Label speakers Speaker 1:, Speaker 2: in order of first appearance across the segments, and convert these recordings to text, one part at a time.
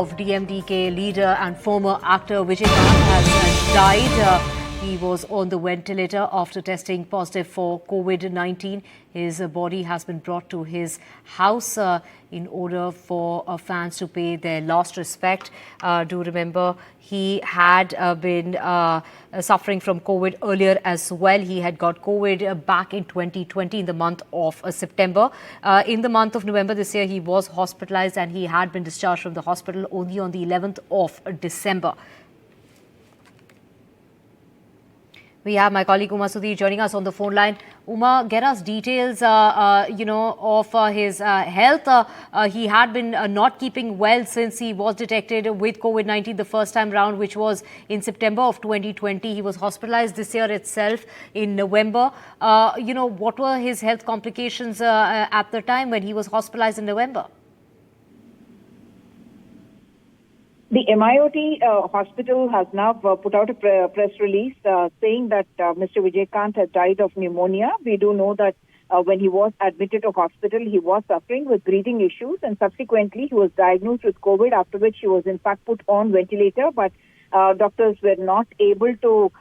Speaker 1: Of DMDK leader and former actor Vijayakanth has died. He was on the ventilator after testing positive for COVID-19. His body has been brought to his house in order for fans to pay their last respect. Do remember, he had been suffering from COVID earlier as well. He had got COVID back in 2020 in the month of September. In the month of November this year, he was hospitalized and he had been discharged from the hospital only on the 11th of December. We have my colleague Uma Sudhir joining us on the phone line. Uma, get us details, of his health. He had been not keeping well since he was detected with COVID-19 the first time round, which was in September of 2020. He was hospitalized this year itself in November. What were his health complications at the time when he was hospitalized in November?
Speaker 2: The MIOT hospital has now put out a press release saying that Mr. Vijayakanth has died of pneumonia. We do know that when he was admitted to hospital, he was suffering with breathing issues, and subsequently he was diagnosed with COVID, after which he was in fact put on ventilator. But doctors were not able to,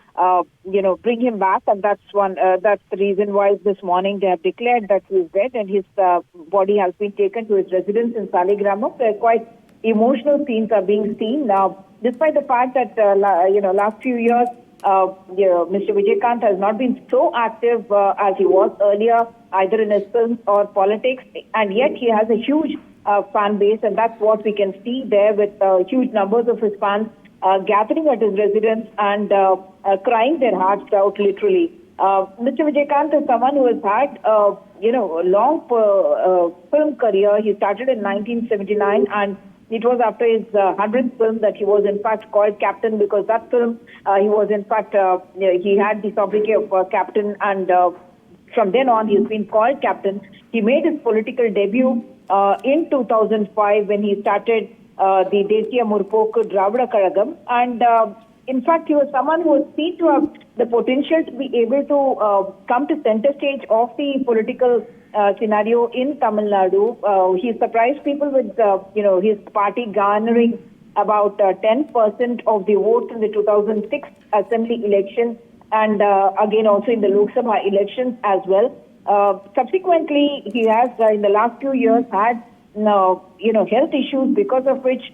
Speaker 2: bring him back, and that's the reason why this morning they have declared that he is dead, and his body has been taken to his residence in Saligramam. They're quite emotional scenes are being seen now, despite the fact that last few years Mr. Vijayakanth has not been so active as he was earlier, either in his films or politics, and yet he has a huge fan base, and that's what we can see there with huge numbers of his fans gathering at his residence and crying their hearts out, literally. Mr. Vijayakanth is someone who has had a long film career. He started in 1979, and it was after his 100th film that he was in fact called captain, because that film he was in fact, he had the sobriquet of captain, and from then on he's been called captain. He made his political debut in 2005 when he started the Desiya Murpokku Dravida Kazhagam, and in fact he was someone who was seen to have the potential to be able to come to center stage of the political scenario in Tamil Nadu. He surprised people with, his party garnering about 10% of the vote in the 2006 Assembly election, and again also in the Lok Sabha elections as well. Subsequently, he has in the last few years had health issues, because of which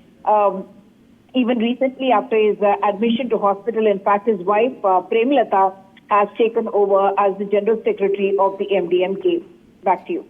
Speaker 2: even recently after his admission to hospital, in fact his wife Premlata has taken over as the General Secretary of the MDMK. Back to you.